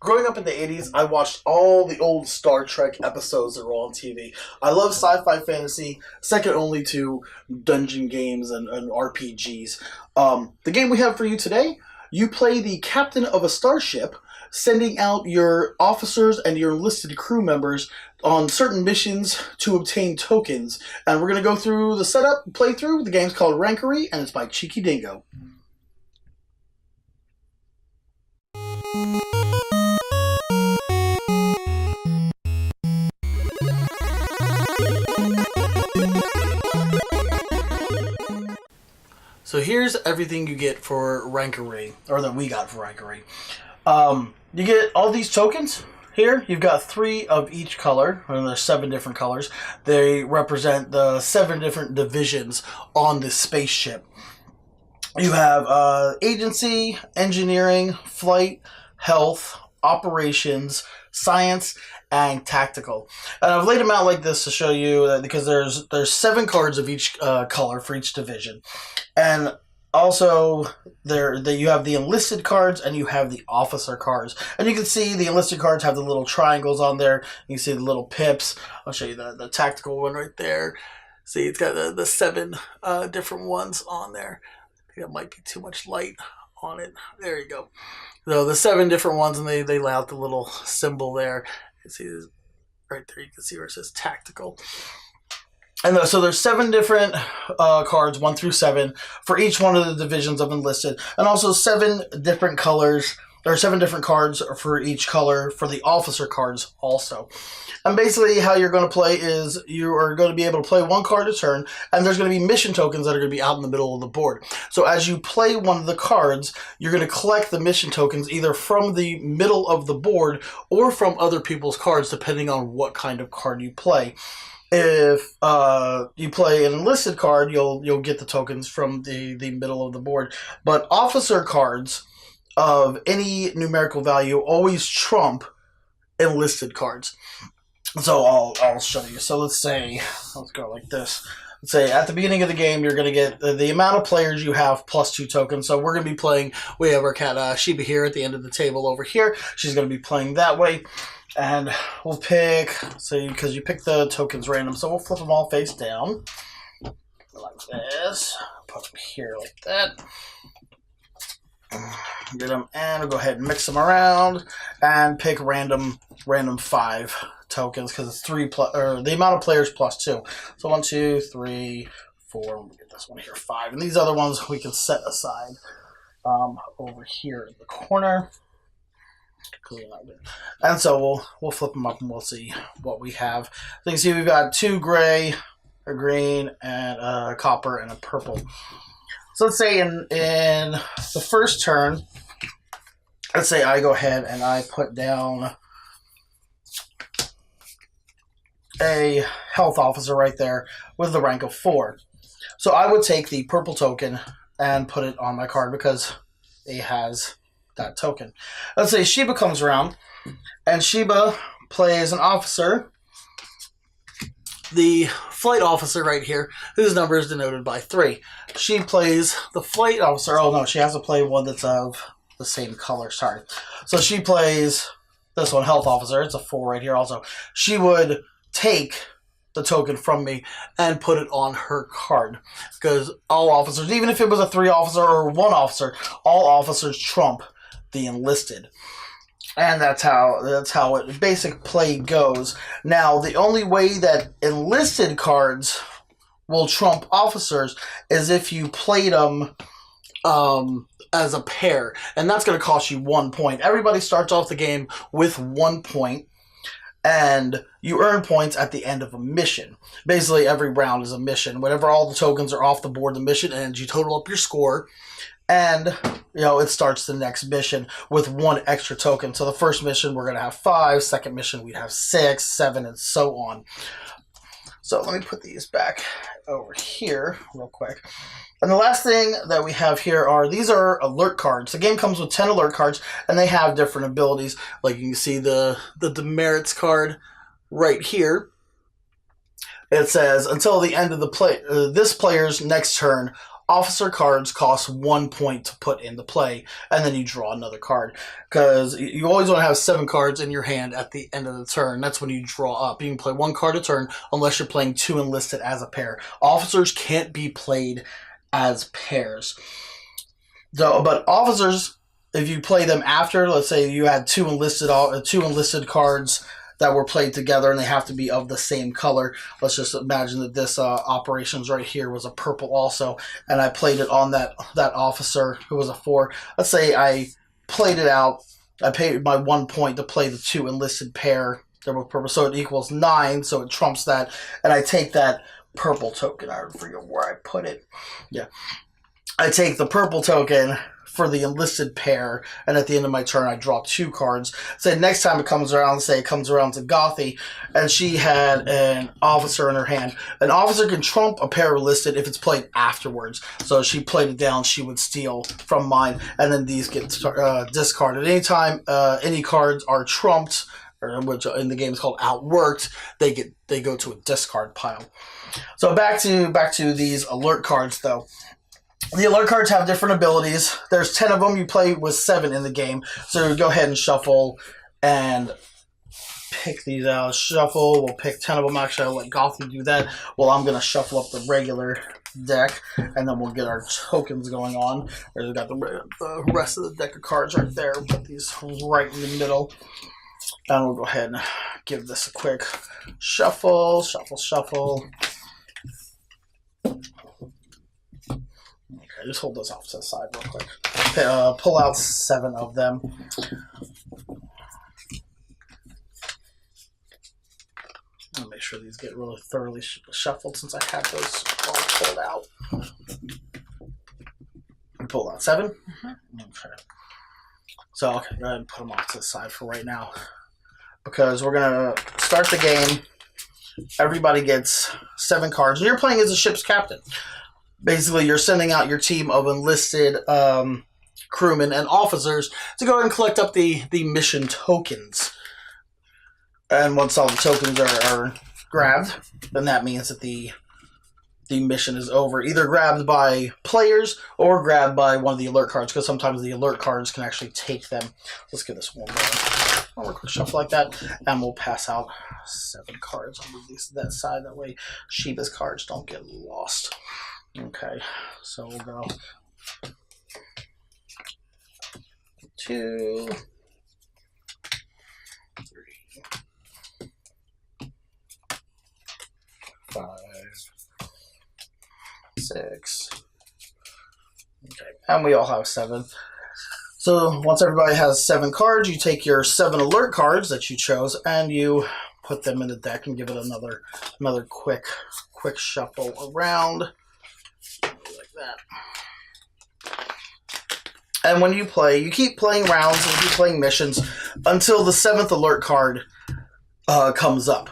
Growing up in the 80s, I watched all the old Star Trek episodes that were on TV. I love sci-fi fantasy, second only to dungeon games and RPGs. The game we have for you today, you play the captain of a starship, sending out your officers and your enlisted crew members on certain missions to obtain tokens. And we're going to go through the setup, playthrough. The game's called Rankaree, and it's by Cheeky Dingo. So here's everything you get for Rankaree, or that we got for Rankaree. You get all these tokens here. You've got 3 of each color, and there's 7 different colors. They represent the 7 different divisions on this spaceship. You have agency, engineering, flight, health, operations, science, and tactical. And I've laid them out like this to show you that because there's 7 cards of each color for each division. And also, you have the enlisted cards and you have the officer cards. And you can see the enlisted cards have the little triangles on there. You can see the little pips. I'll show you the tactical one right there. See, it's got the 7 different ones on there. I think that might be too much light on it. There you go. So the 7 different ones, and they lay out the little symbol there. You see this right there. You can see where it says tactical. And so there's 7 different cards, 1 through 7, for each one of the divisions of enlisted, and also 7 different colors, or 7 different cards for each color for the officer cards also. And basically how you're going to play is you are going to be able to play 1 card a turn, and there's going to be mission tokens that are going to be out in the middle of the board. So as you play one of the cards, you're going to collect the mission tokens either from the middle of the board or from other people's cards, depending on what kind of card you play. If you play an enlisted card, you'll get the tokens from the middle of the board. But officer cards of any numerical value always trump enlisted cards. So I'll show you. So let's go like this. Let's say at the beginning of the game, you're going to get the amount of players you have plus 2 tokens. So we're going to be playing, we have our cat Sheba here at the end of the table over here. She's going to be playing that way. And we'll pick, because you pick the tokens random, so we'll flip them all face down, like this, put them here like that, get them, and we'll go ahead and mix them around, and pick random 5 tokens, because it's 3 or the amount of players plus 2, so 1, 2, 3, 4, we'll get this one here, 5, and these other ones we can set aside, over here in the corner. And so we'll flip them up and we'll see what we have. So you can see we've got 2 gray, a green, and a copper, and a purple. So let's say in the first turn, let's say I go ahead and I put down a health officer right there with the rank of 4. So I would take the purple token and put it on my card because it has that token. Let's say Sheba comes around, and Sheba plays an officer, the flight officer right here, whose number is denoted by 3. She plays the flight officer. Oh no, she has to play one that's of the same color. Sorry. So she plays this one, health officer. It's a 4 right here also. She would take the token from me and put it on her card, because all officers, even if it was a 3 officer or 1 officer, all officers trump the enlisted. And that's how it basic play goes. Now, the only way that enlisted cards will trump officers is if you played them as a pair, and that's going to cost you 1 point. Everybody starts off the game with 1 point, and you earn points at the end of a mission. Basically, every round is a mission. Whenever all the tokens are off the board, the mission ends. You total up your score, and it starts the next mission with 1 extra token. So the first mission we're going to have 5, second mission we'd have 6, 7, and so on. So let me put these back over here real quick. And the last thing that we have here these are alert cards. The game comes with 10 alert cards, and they have different abilities. Like you can see the demerits card right here. It says, until the end of the this player's next turn, officer cards cost 1 point to put into play, and then you draw another card. Because you always want to have 7 cards in your hand at the end of the turn. That's when you draw up. You can play 1 card a turn unless you're playing 2 enlisted as a pair. Officers can't be played as pairs. So, but officers, if you play them after, let's say you had 2 enlisted cards that were played together, and they have to be of the same color. Let's just imagine that this operations right here was a purple also, and I played it on that officer who was a 4. Let's say I played it out. I paid my 1 point to play the 2 enlisted pair that were purple, so it equals 9, so it trumps that, and I take that purple token. I forget where I put it. Yeah. I take the purple token for the enlisted pair, and at the end of my turn I draw 2 cards. Say next time it comes around, say it comes around to Gothy, and she had an officer in her hand. An officer can trump a pair listed if it's played afterwards. So she played it down, she would steal from mine, and then these get discarded. Anytime any cards are trumped, or which in the game is called outworked, they go to a discard pile. So back to these alert cards though. The alert cards have different abilities. There's 10 of them. You play with 7 in the game. So go ahead and shuffle and pick these out. Shuffle. We'll pick 10 of them. Actually, I'll let Gothy do that. Well, I'm going to shuffle up the regular deck, and then we'll get our tokens going on. We've got the rest of the deck of cards right there. Put these right in the middle. And we'll go ahead and give this a quick shuffle. Shuffle, shuffle. Okay, just hold those off to the side real quick. Pull out 7 of them. I'll make sure these get really thoroughly shuffled since I have those all pulled out. Pull out 7? Mm-hmm. Okay. So, okay, go ahead and put them off to the side for right now. Because we're going to start the game. Everybody gets 7 cards. And you're playing as a ship's captain. Basically, you're sending out your team of enlisted crewmen and officers to go and collect up the mission tokens. And once all the tokens are grabbed, then that means that the mission is over. Either grabbed by players or grabbed by one of the alert cards, because sometimes the alert cards can actually take them. Let's get this one more quick shuffle like that, and we'll pass out 7 cards. I'll move these to that side. That way Sheba's cards don't get lost. Okay, so we'll go 2, 3, 5, 6. Okay, and we all have 7. So once everybody has 7 cards, you take your 7 alert cards that you chose and you put them in the deck and give it another quick shuffle around. Like that. And when you play, you keep playing rounds and you keep playing missions until the 7th alert card comes up.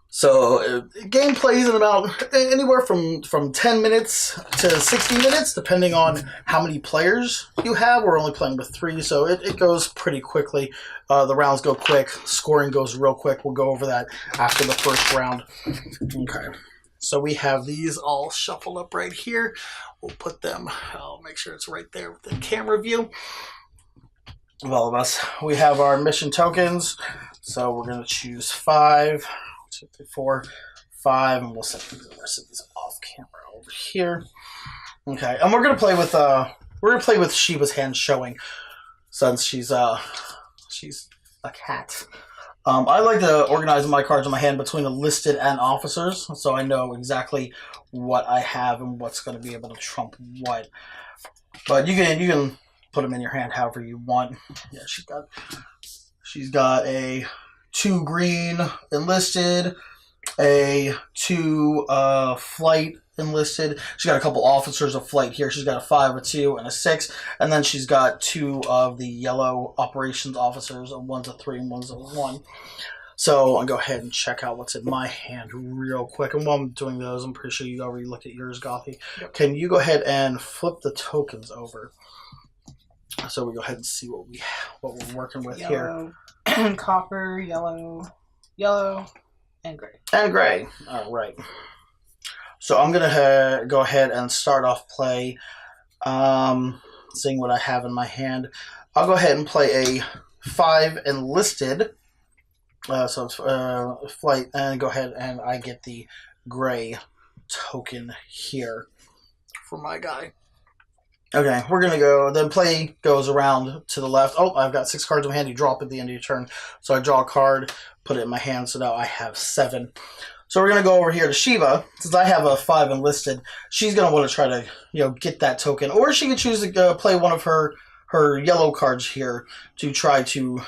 So game plays in about anywhere from 10 minutes to 60 minutes, depending on how many players you have. We're only playing with 3, so it goes pretty quickly. The rounds go quick. Scoring goes real quick. We'll go over that after the first round. Okay. So we have these all shuffled up right here. We'll put them, I'll make sure it's right there with the camera view of all of us. We have our mission tokens. So we're going to choose 5, 2, 3, 4, 5, and we'll set the rest of these off camera over here. Okay, and we're going to play with Sheba's hand showing, since she's a cat. I like to organize my cards in my hand between enlisted and officers, so I know exactly what I have and what's going to be able to trump what. But you can put them in your hand however you want. Yeah, she's got a 2 green enlisted, a 2 flight enlisted. She's got a couple officers of flight here. She's got a 5, a 2, and a 6, and then she's got 2 of the yellow operations officers. One's a 3 and one's a 1. So I'll go ahead and check out what's in my hand real quick. And while I'm doing those, I'm pretty sure you already looked at yours, Gothy. Yep. Can you go ahead and flip the tokens over? So we go ahead and see what we're working with yellow, here. Copper, yellow, and gray. And gray. All right. So I'm going to go ahead and start off play, seeing what I have in my hand. I'll go ahead and play a 5 enlisted. So it's flight, and go ahead and I get the gray token here for my guy. Okay, we're going to go. Then play goes around to the left. Oh, I've got 6 cards in my hand. You drop at the end of your turn. So I draw a card, put it in my hand, so now I have 7. So we're going to go over here to Sheba. Since I have a 5 enlisted, she's going to want to try to, get that token. Or she can choose to play one of her yellow cards here to try to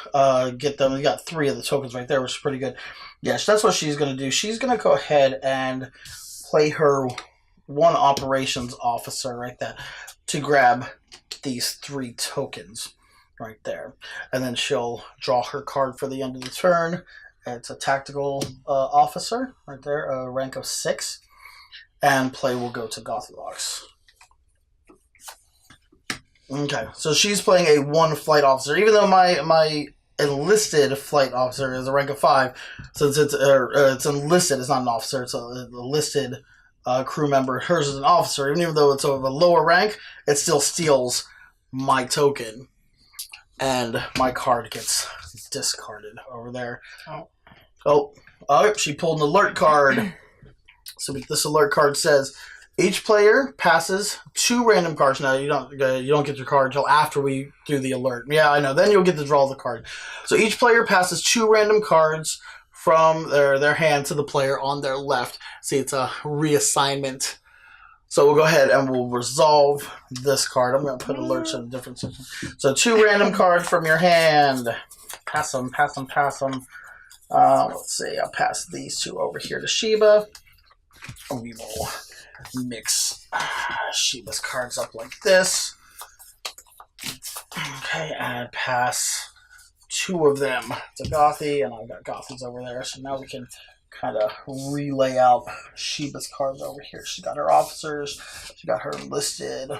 get them. You got 3 of the tokens right there, which is pretty good. Yes, that's what she's going to do. She's going to go ahead and play her 1 operations officer right there to grab these 3 tokens right there. And then she'll draw her card for the end of the turn. It's a tactical officer right there, a rank of 6. And play will go to Gothalox. Okay, so she's playing a 1 flight officer. Even though my enlisted flight officer is a rank of 5, since it's enlisted, it's not an officer, it's a enlisted crew member. Hers is an officer. Even though it's of a lower rank, it still steals my token. And my card gets discarded over there. Oh, she pulled an alert card. So this alert card says, each player passes 2 random cards. Now you don't get your card until after we do the alert. Yeah, I know. Then you'll get to draw the card. So each player passes 2 random cards from their hand to the player on their left. See, it's a reassignment. So we'll go ahead and we'll resolve this card. I'm going to put alerts in a different section. So 2 random cards from your hand. Pass them, pass them, pass them. Let's see. I'll pass these 2 over here to Sheba. We will mix Sheba's cards up like this. Okay, and pass 2 of them to Gothy, and I've got Gothy's over there. So now we can kind of relay out Sheba's cards over here. She's got her officers, she got her enlisted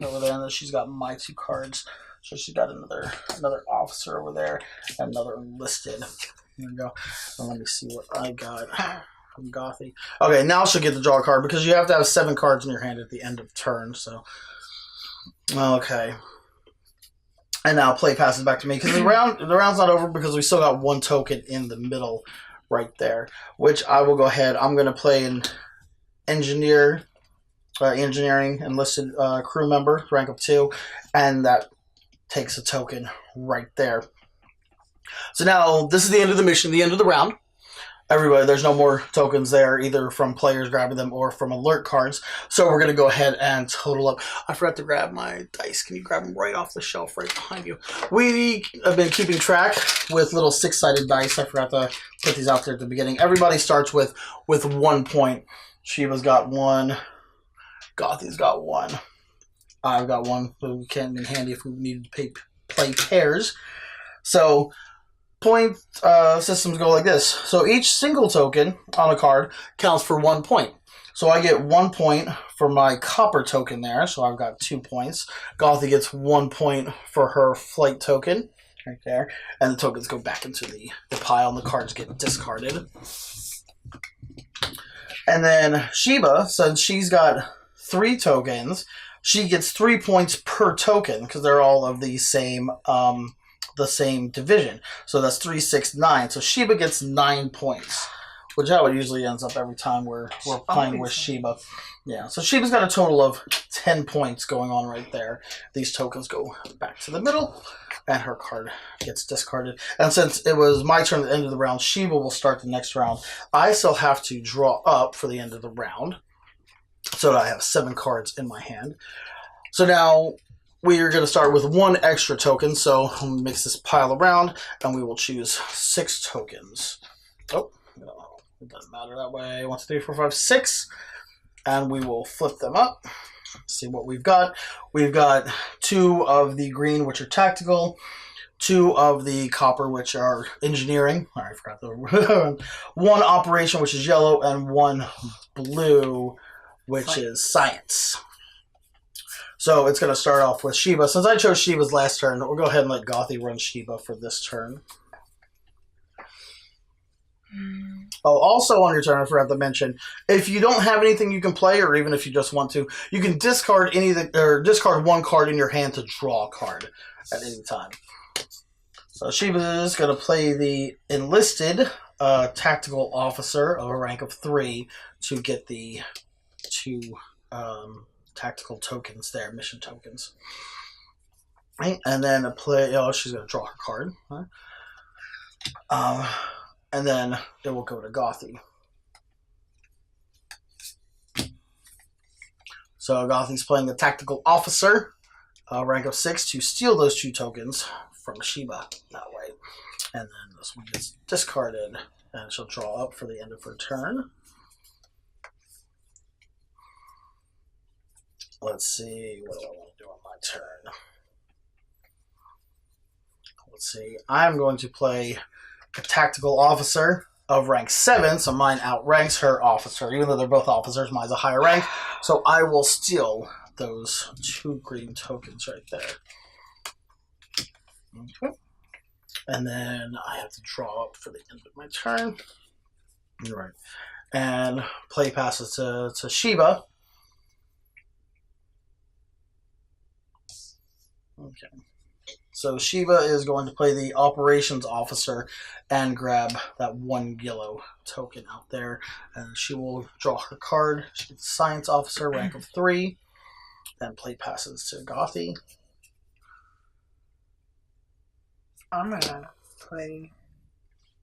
over there, and then she's got my 2 cards. So she's got another officer over there, and another enlisted. Here we go. And let me see what I got from Gothy. Okay, now she'll get the draw card because you have to have 7 cards in your hand at the end of turn. So, okay. And now play passes back to me because the round's not over because we still got 1 token in the middle right there, which I will go ahead. I'm going to play an engineering enlisted crew member, rank of 2, and that takes a token right there. So now this is the end of the mission, the end of the round. Everybody, there's no more tokens there, either from players grabbing them or from alert cards. So we're going to go ahead and total up. I forgot to grab my dice. Can you grab them right off the shelf right behind you? We have been keeping track with little 6-sided dice. I forgot to put these out there at the beginning. Everybody starts with 1 point. Sheba's got 1. Gothy's got 1. I've got 1. So it can be handy if we need to play pairs. So point systems go like this. So each single token on a card counts for 1 point. So I get 1 point for my copper token there. So I've got 2 points. Gothy gets 1 point for her flight token right there. And the tokens go back into the pile and the cards get discarded. And then Sheba, since she's got 3 tokens, she gets 3 points per token because they're all of the same division. So that's 3, 6, 9. So Sheba gets 9 points, which how it usually ends up every time we're playing with Sheba. Yeah, so Sheba's got a total of 10 points going on right there. These tokens go back to the middle, and her card gets discarded. And since it was my turn at the end of the round, Sheba will start the next round. I still have to draw up for the end of the round, so that I have 7 cards in my hand. So now we are going to start with 1 extra token, so I'll mix this pile around, and we will choose 6 tokens. Oh, no, it doesn't matter that way. 1, 2, 3, 4, 5, 6. And we will flip them up. See what we've got. We've got 2 of the green, which are tactical. 2 of the copper, which are engineering. I forgot the 1 operation, which is yellow, and 1 blue, which is science. So it's going to start off with Sheba. Since I chose Sheba's last turn, we'll go ahead and let Gothy run Sheba for this turn. Oh, also on your turn, I forgot to mention, if you don't have anything you can play, or even if you just want to, you can discard discard one card in your hand to draw a card at any time. So Sheba is going to play the Enlisted Tactical Officer of a rank of 3 to get the 2 tactical tokens there, mission tokens. Right? And then she's going to draw her card. Right? And then it will go to Gothy. So Gothy's playing the Tactical Officer, rank of 6, to steal those 2 tokens from Sheba that way. And then this one gets discarded, and she'll draw up for the end of her turn. Let's see, what do I want to do on my turn? Let's see, I'm going to play a Tactical Officer of rank 7, so mine outranks her officer. Even though they're both officers, mine's a higher rank, so I will steal those 2 green tokens right there. Okay. And then I have to draw up for the end of my turn. Right. And play passes to Sheba. Okay. So Sheba is going to play the Operations Officer and grab that 1 yellow token out there. And she will draw her card. She gets Science Officer, rank of 3. Then play passes to Gothy. I'm going to play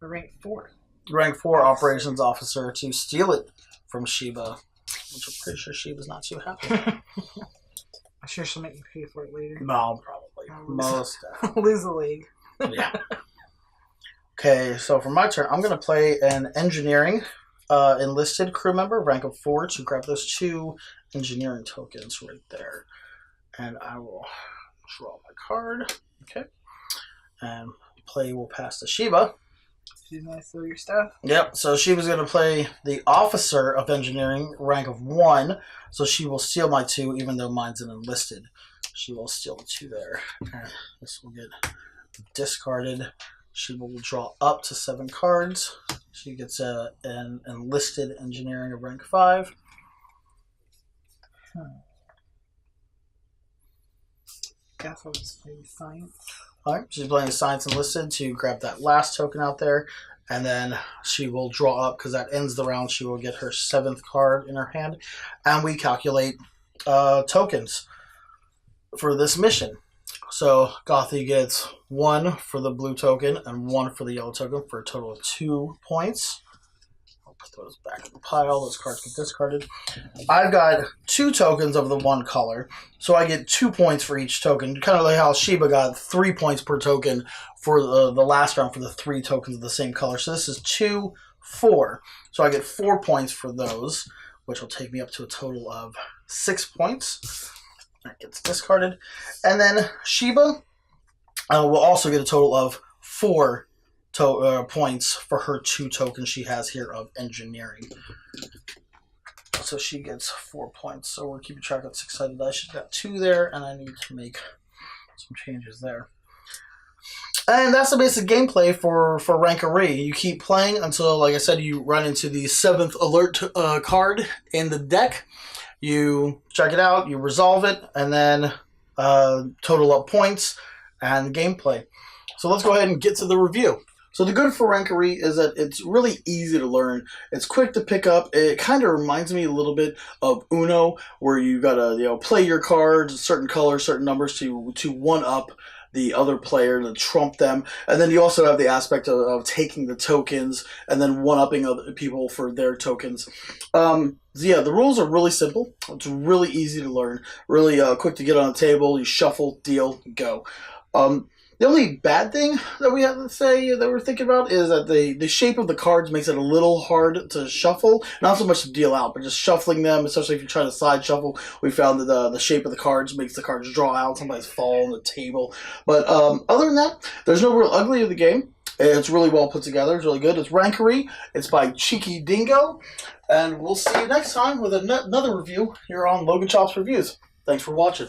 a rank 4. Rank 4 Operations Officer to steal it from Sheba, which I'm pretty sure Sheba's not too happy. I'm sure she'll make me pay for it later. No, probably. Most I'll lose a leg. Yeah. Okay, so for my turn, I'm going to play an Engineering Enlisted crew member, rank of 4, to grab those 2 engineering tokens right there. And I will draw my card. Okay. And play will pass to Sheba. She's going to steal your stuff. Yep, so Sheba's going to play the Officer of Engineering, rank of 1. So she will steal my 2, even though mine's an Enlisted. She will steal the 2 there. And this will get discarded. She will draw up to 7 cards. She gets an Enlisted Engineering of rank 5. Guess I'll just play Science. Alright, she's playing Science Enlisted to grab that last token out there. And then she will draw up, because that ends the round. She will get her 7th card in her hand. And we calculate tokens for this mission. So Gothy gets 1 for the blue token and 1 for the yellow token for a total of 2 points. I'll put those back in the pile. Those cards get discarded. I've got 2 tokens of the 1 color, so I get 2 points for each token. Kind of like how Sheba got 3 points per token for the last round for the 3 tokens of the same color. So this is 2, 4. So I get 4 points for those, which will take me up to a total of 6 points. That gets discarded. And then Sheba will also get a total of 4 points for her 2 tokens she has here of Engineering. So she gets 4 points. So we're keeping track of 6-sided dice. She's got 2 there, and I need to make some changes there. And that's the basic gameplay for Rankaree. You keep playing until, like I said, you run into the 7th alert card in the deck. You check it out, you resolve it, and then total up points and gameplay. So let's go ahead and get to the review. So the good for Rankaree is that it's really easy to learn. It's quick to pick up. It kind of reminds me a little bit of Uno, where you gotta play your cards, certain colors, certain numbers to one up the other player, to trump them. And then you also have the aspect of taking the tokens and then one-upping other people for their tokens. Yeah, the rules are really simple. It's really easy to learn. Really quick to get on the table. You shuffle, deal, go. The only bad thing that we have to say that we're thinking about is that the shape of the cards makes it a little hard to shuffle. Not so much to deal out, but just shuffling them, especially if you try to side shuffle. We found that the shape of the cards makes the cards draw out. Sometimes fall on the table. But other than that, there's no real ugly of the game. It's really well put together. It's really good. It's Rankaree. It's by Cheeky Dingo. And we'll see you next time with another review here on Logan Chop's Reviews. Thanks for watching.